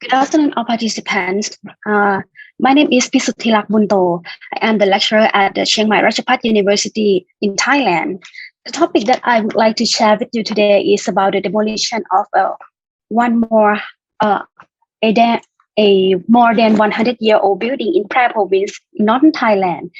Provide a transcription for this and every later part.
Good afternoon, all participants. My name is Phisutthilaksana Boonto. I am the lecturer at the Chiang Mai Rajabhat University in Thailand. The topic that I would like to share with you today is about the demolition of one more uh, a, da- a more than 100-year-old building in Phra province in northern Thailand.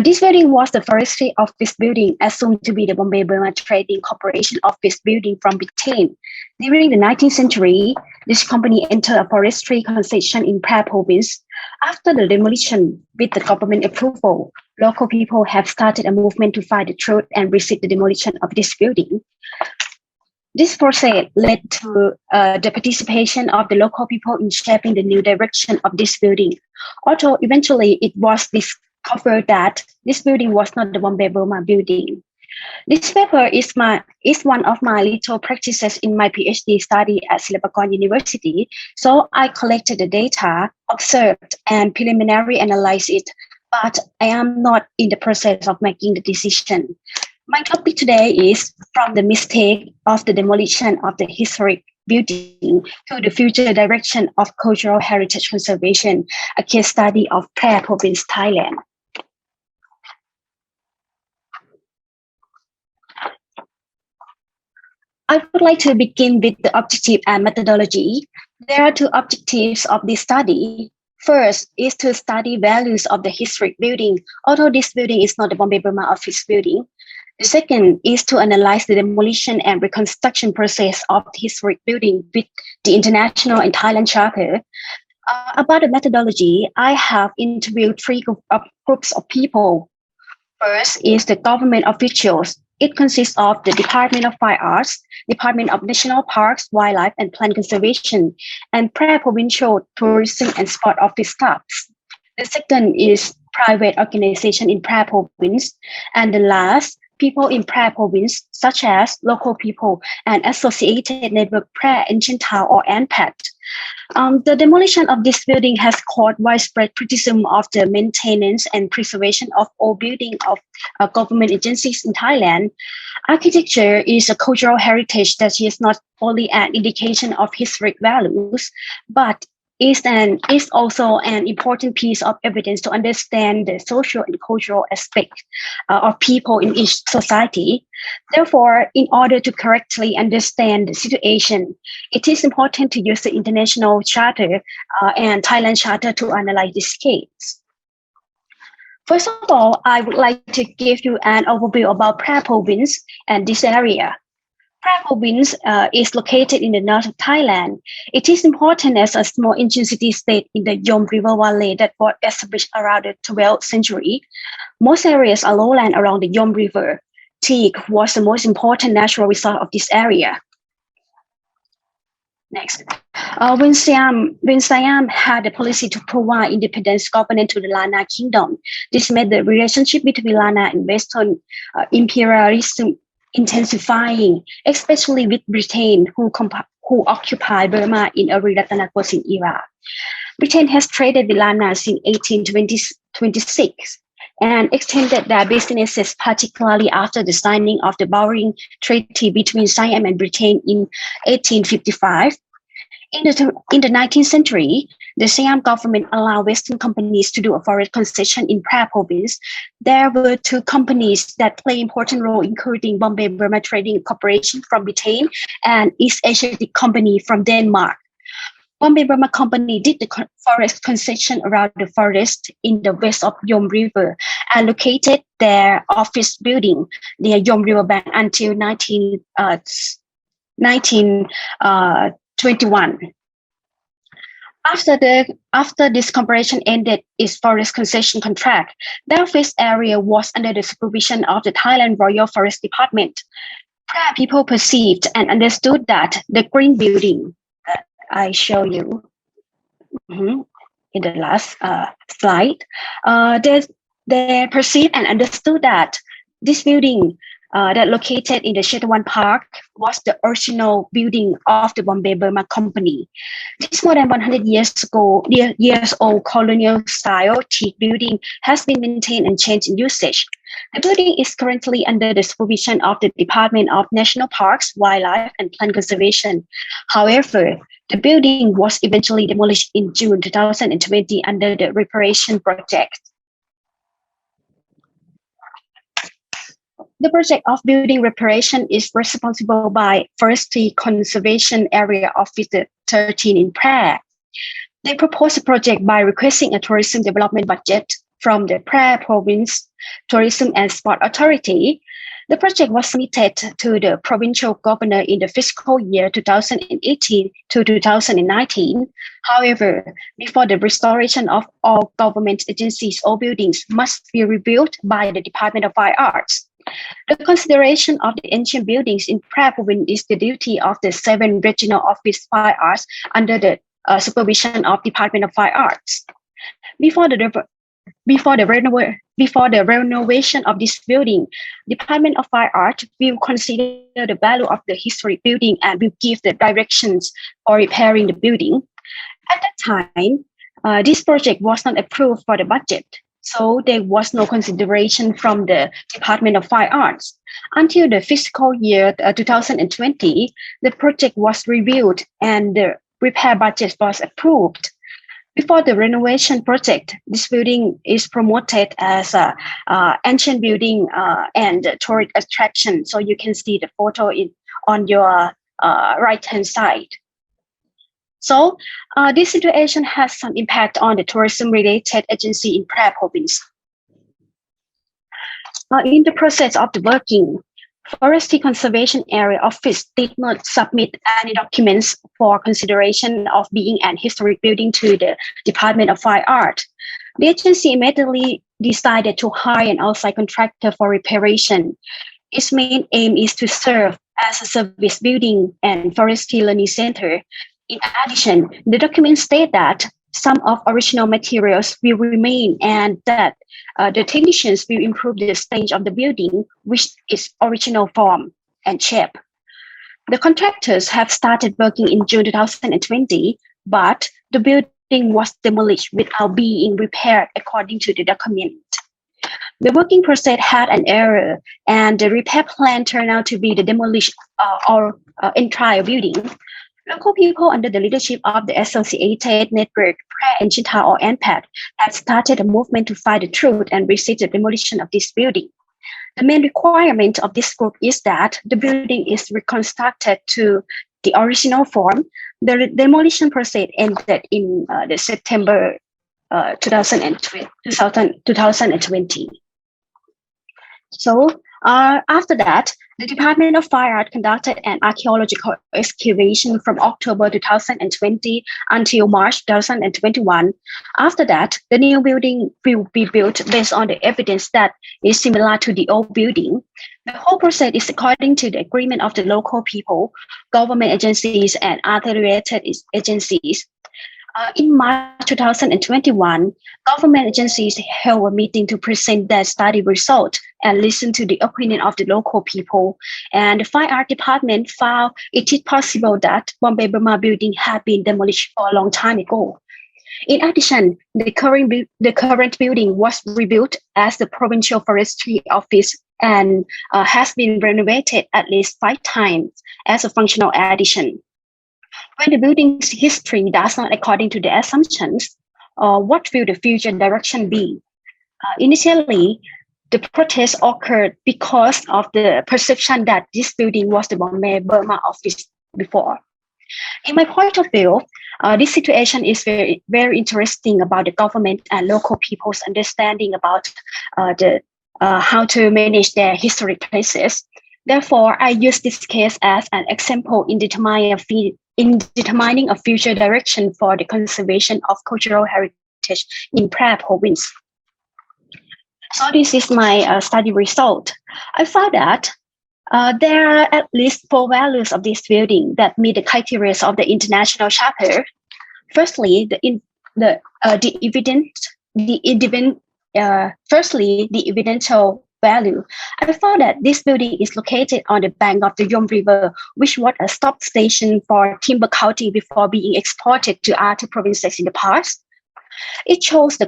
This building was the forestry office building assumed to be the Bombay Burma Trading Corporation office building from Britain. During the 19th century, this company entered a forestry concession in Phra province. After the demolition, with the government approval, local people have started a movement to find the truth and resist the demolition of this building. This process led to the participation of the local people in shaping the new direction of this building. Although eventually it was discovered that this building was not the Bombay Burma building. This paper is one of my little practices in my PhD study at Phisutthilaksana University. So I collected the data, observed, and preliminary analyzed it, but I am not in the process of making the decision. My topic today is from the mistake of the demolition of the historic building to the future direction of cultural heritage conservation, a case study of Phra province, Thailand. I would like to begin with the objective and methodology. There are two objectives of this study. First is to study values of the historic building, although this building is not the Bombay Burma office building. The second is to analyze the demolition and reconstruction process of the historic building with the International and Thailand Charter. About the methodology, I have interviewed three groups of people. First is the government officials. It consists of the Department of Fine Arts, Department of National Parks, Wildlife and Plant Conservation, and Phra Provincial Tourism and Sport Office staffs. The second is private organization in Phra Province, and the last, people in Phra Province, such as local people and Associated Network Phra Ancient Town or ANPAT. The demolition of this building has caused widespread criticism of the maintenance and preservation of old buildings of government agencies in Thailand. Architecture is a cultural heritage that is not only an indication of historic values, but is also an important piece of evidence to understand the social and cultural aspect of people in each society. Therefore, in order to correctly understand the situation, it is important to use the International Charter and Thailand Charter to analyze this case. First of all, I would like to give you an overview about Phra province and this area. Phra province is located in the north of Thailand. It is important as a small ancient city-state in the Yom River Valley that was established around the 12th century. Most areas are lowland around the Yom River. Teak was the most important natural resource of this area. Next. When Siam had the policy to provide independent governance to the Lana Kingdom, this made the relationship between Lana and Western imperialism intensifying, especially with Britain, who occupied Burma in early Ratanakosin era. Britain has traded with Lana since 1826 and extended their businesses, particularly after the signing of the Bowring Treaty between Siam and Britain in 1855. In the 19th century, the Siam government allowed Western companies to do a forest concession in Phra province. There were two companies that play important role, including Bombay Burma Trading Corporation from Britain and East Asiatic Company from Denmark. Bombay Burma Company did the forest concession around the forest in the west of Yom River and located their office building near Yom River bank until 1921. After this corporation ended its forest concession contract, the office area was under the supervision of the Thailand Royal Forest Department. Phra people perceived and understood that the green building that I show you in the last slide, they perceived and understood that this building that located in the Chettawan Park was the original building of the Bombay Burma Company. This more than 100 years old colonial style teak building has been maintained and changed in usage. The building is currently under the supervision of the Department of National Parks, Wildlife and Plant Conservation. However, the building was eventually demolished in June 2020 under the reparation project. The project of building reparation is responsible by Forestry Conservation Area Office 13 in Phra. They proposed a project by requesting a tourism development budget from the Phra Province Tourism and Sport Authority. The project was submitted to the provincial governor in the fiscal year 2018 to 2019. However, before the restoration of all government agencies or buildings must be rebuilt by the Department of Fine Arts. The consideration of the ancient buildings in Phra Province is the duty of the 7 regional office fine arts under the supervision of Department of Fine Arts. Before the renovation of this building, Department of Fine Art will consider the value of the historic building and will give the directions for repairing the building. At that time, this project was not approved for the budget, so there was no consideration from the Department of Fine Arts. Until the fiscal year 2020, the project was reviewed and the repair budget was approved. Before the renovation project, this building is promoted as an ancient building and tourist attraction. So you can see the photo on your right-hand side. So this situation has some impact on the tourism-related agency in Phra Province. In the process of the working, Forestry Conservation Area Office did not submit any documents for consideration of being an historic building to the Department of Fine Art. The agency immediately decided to hire an outside contractor for reparation. Its main aim is to serve as a service building and forestry learning center. In addition, the documents state that some of original materials will remain and that the technicians will improve the stage of the building, which is original form and shape. The contractors have started working in June 2020, but the building was demolished without being repaired according to the document. The working process had an error, and the repair plan turned out to be the demolition or entire building. Local people under the leadership of the Associated Network Phra and Chita or ANPAT have started a movement to find the truth and resist the demolition of this building. The main requirement of this group is that the building is reconstructed to the original form. The demolition process ended in the September 2020. So after that, the Department of Fine Art conducted an archaeological excavation from October 2020 until March 2021. After that, the new building will be built based on the evidence that is similar to the old building. The whole process is according to the agreement of the local people, government agencies, and other related agencies. In March 2021, government agencies held a meeting to present their study result and listen to the opinion of the local people. And the Fine Art Department found it is possible that Bombay Burma building had been demolished for a long time ago. In addition, the current building was rebuilt as the Provincial Forestry Office and has been renovated at least 5 times as a functional addition. When the building's history does not according to the assumptions, what will the future direction be? Initially, the protest occurred because of the perception that this building was the Bombay Burma office before. In my point of view, this situation is very, very interesting about the government and local people's understanding about how to manage their historic places. Therefore, I use this case as an example in determining a future direction for the conservation of cultural heritage in Phra Province. So this is my study result. I found that there are at least 4 values of this building that meet the criteria of the international charter. Firstly, the evidential value. I found that this building is located on the bank of the Yom River, which was a stop station for timber counting before being exported to other provinces in the past. It shows the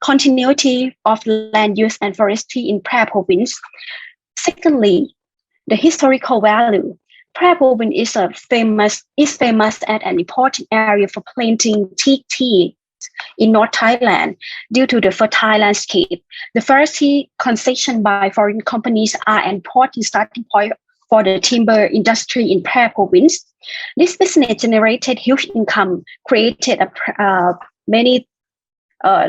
continuity of land use and forestry in Phra province. Secondly, the historical value. Phra province is famous as an important area for planting teak tea in North Thailand due to the fertile landscape. The forestry concession by foreign companies are an important starting point for the timber industry in Phra province. This business generated huge income, created many uh,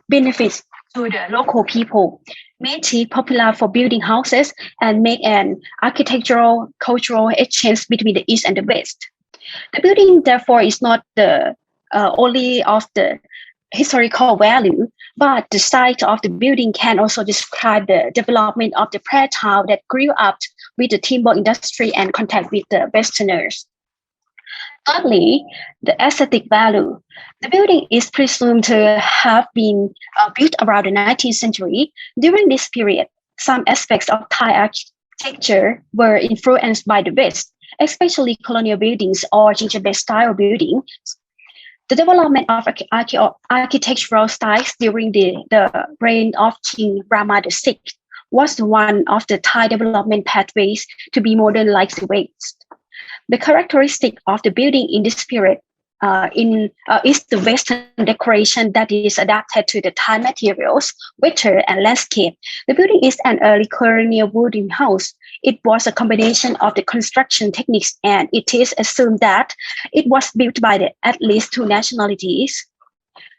benefits to the local people, made it popular for building houses, and make an architectural cultural exchange between the East and the West. The building, therefore, is not the only of the historical value, but the site of the building can also describe the development of the Phra town that grew up with the timber industry and contact with the Westerners. Thirdly, the aesthetic value. The building is presumed to have been built around the 19th century. During this period, some aspects of Thai architecture were influenced by the West, especially colonial buildings or gingerbread style buildings. The development of architectural styles during the reign of King Rama VI was one of the Thai development pathways to be modern like the West. The characteristic of the building in this period is the Western decoration that is adapted to the Thai materials, weather, and landscape. The building is an early colonial wooden house. It was a combination of the construction techniques, and it is assumed that it was built by at least two nationalities.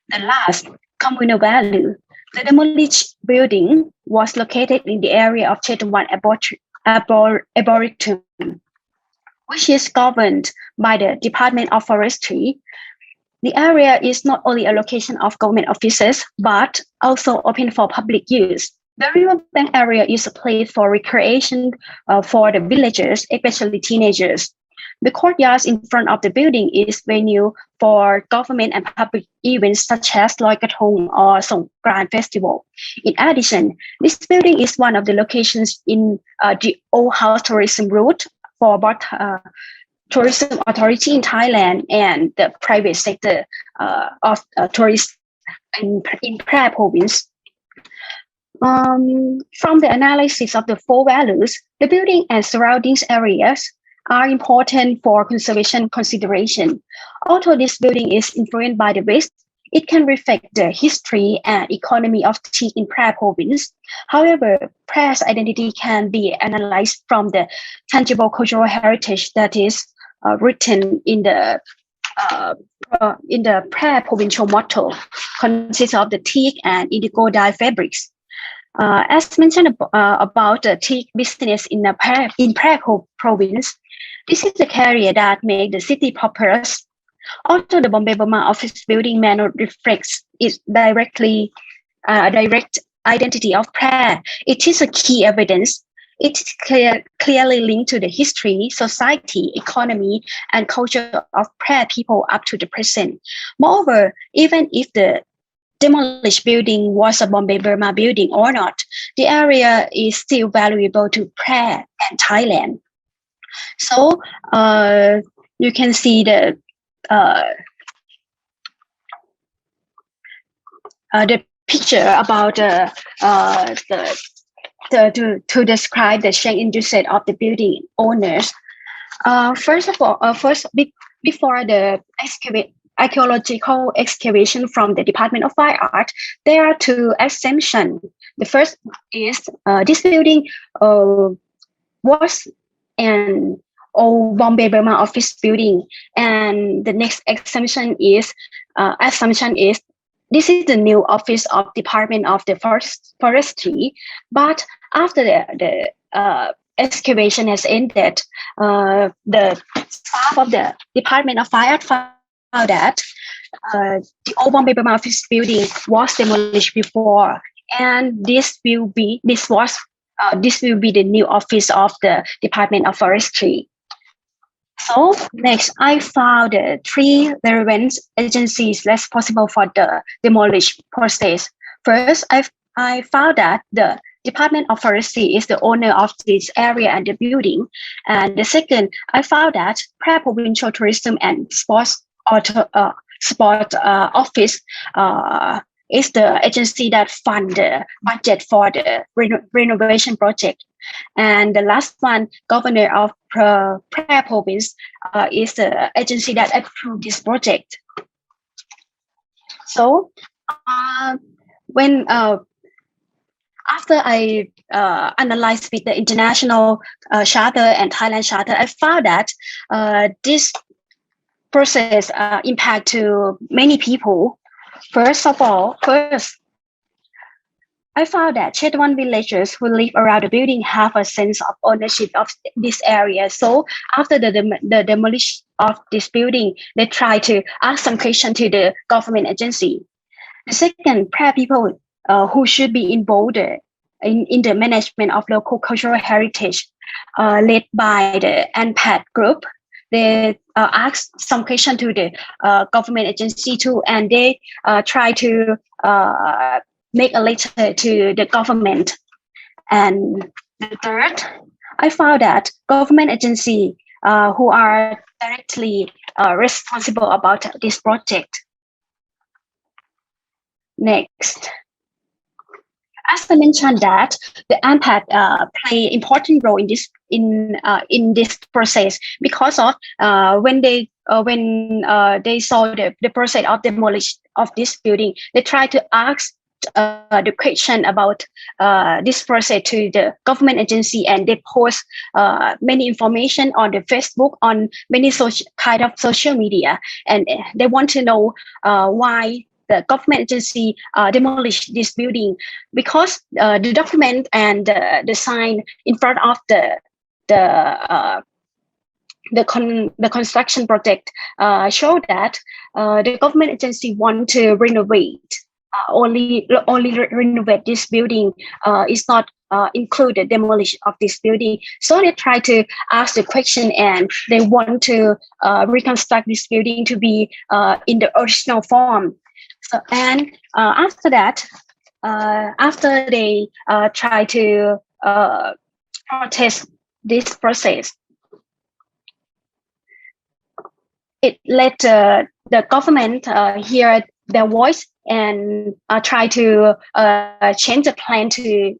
The last, communal value. The demolished building was located in the area of Chetuwan Arboretum, which is governed by the Department of Forestry. The area is not only a location of government offices, but also open for public use. The riverbank area is a place for recreation for the villagers, especially teenagers. The courtyards in front of the building is venue for government and public events such as Loi Krathong or Songkran Festival. In addition, this building is one of the locations in the old house tourism route for both tourism authority in Thailand and the private sector of tourists in Phra province. From the analysis of the four values, the building and surroundings areas are important for conservation consideration. Although this building is influenced by the West, it can reflect the history and economy of teak in Phra province. However, Phra's identity can be analyzed from the tangible cultural heritage that is written in the Phra provincial motto, consists of the teak and indigo dye fabrics. As mentioned about the teak business in Phra province, this is the carrier that makes the city prosperous. Although the Bombay Burma office building may not reflect its direct identity of Phra, it is a key evidence. It is clearly linked to the history, society, economy, and culture of Phra people up to the present. Moreover, even if the demolished building was a Bombay Burma building or not, the area is still valuable to Phra and Thailand. So you can see the picture about to describe the Chiang industry of the building owners. Before the archaeological excavation from the Department of Fine Art, there are two assumptions. The first is this building was an old Bombay Burma office building, and the next assumption is this is the new office of Department of the Forestry. But after the excavation has ended, the staff of the Department of Fire found that the old Bombay Burma office building was demolished before, and this will be the new office of the Department of Forestry. So next, I found the three relevant agencies less possible for the demolished process. First, I I found that the Department of Forestry is the owner of this area and the building. And the second, I found that Provincial Tourism and Sport Office is the agency that fund the budget for the renovation project. And the last one, Governor of Phra Province, is the agency that approved this project. So when after I analyzed with the international charter and Thailand charter, I found that this process impact to many people. First, I found that Chetwan villagers who live around the building have a sense of ownership of this area. So after the demolition of this building, they try to ask some question to the government agency. The second, Phra people who should be involved in the management of local cultural heritage, led by the ANPAT group. They ask some question to the government agency too, and they try to make a letter to the government. And the third, I found that government agency who are directly responsible about this project. Next. As I mentioned that the ANPAT play important role in this process because of when they saw the process of demolition of this building, they try to ask the question about this process to the government agency, and they post many information on the Facebook, on many kind of social media, and they want to know why the government agency demolished this building, because the document and the sign in front of the construction project show that the government agency want to renovate only renovate this building, is not include the demolition of this building. So they try to ask the question, and they want to reconstruct this building to be in the original form. So, and after that, after they try to protest this process, it let the government hear their voice and try to change the plan to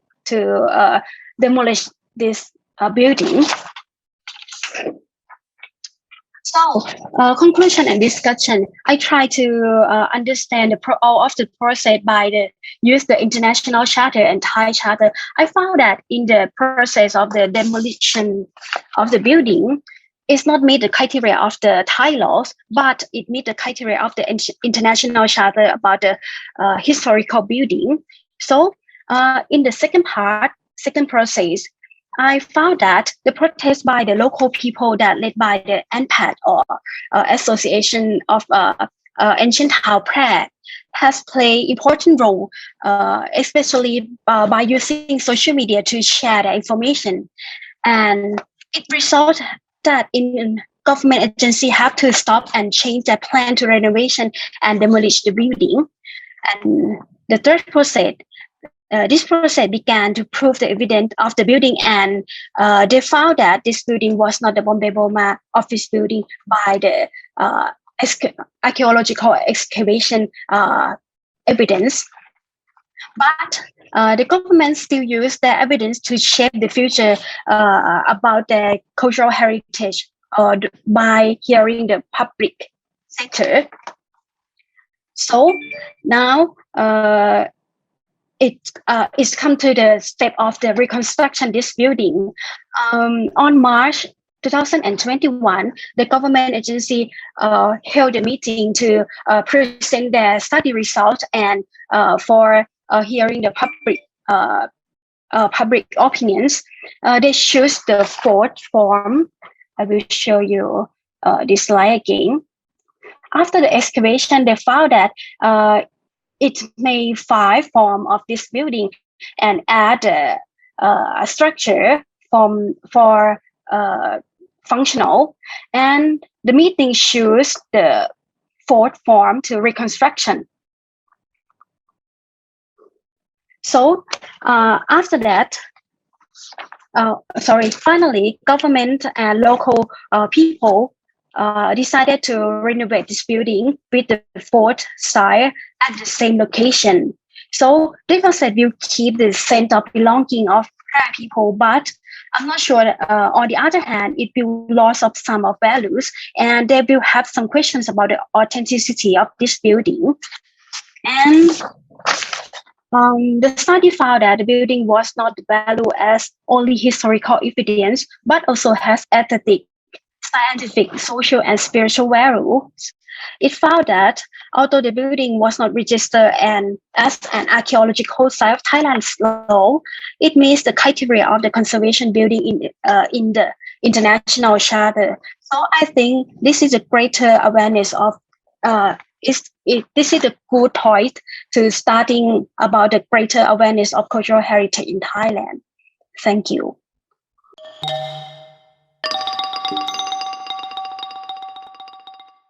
demolish this building. So, conclusion and discussion. I try to understand all of the process by use the international charter and Thai charter. I found that in the process of the demolition of the building, it's not meet the criteria of the Thai laws, but it meet the criteria of the international charter about the historical building. So, in the second process, I found that the protest by the local people that led by the ANPAT or Association of Ancient Thao Phra has played important role, especially by using social media to share the information. And it results that in government agency have to stop and change their plan to renovation and demolish the building. And the third process, this process began to prove the evidence of the building, and they found that this building was not the Bombay Burma office building by the archaeological excavation evidence. But the government still use the evidence to shape the future about the cultural heritage by hearing the public sector. So now it's come to the step of the reconstruction this building. On March 2021, the government agency held a meeting to present their study results and for hearing the public opinions. They choose the fourth form. I will show you this slide again. After the excavation, they found that it made 5 forms of this building and add a structure for functional. And the meeting chose the fourth form to reconstruction. So after that, finally, government and local people decided to renovate this building with the fourth style at the same location. So they said will keep the sense of belonging of people, but I'm not sure. On the other hand, it will lose of some of values, and they will have some questions about the authenticity of this building. And the study found that the building was not valued as only historical evidence, but also has aesthetic, scientific, social, and spiritual values. It found that although the building was not registered as an archaeological site of Thailand's law, it meets the criteria of the conservation building in the international charter. So I think this is a greater awareness of this is a good point to starting about the greater awareness of cultural heritage in Thailand. Thank you.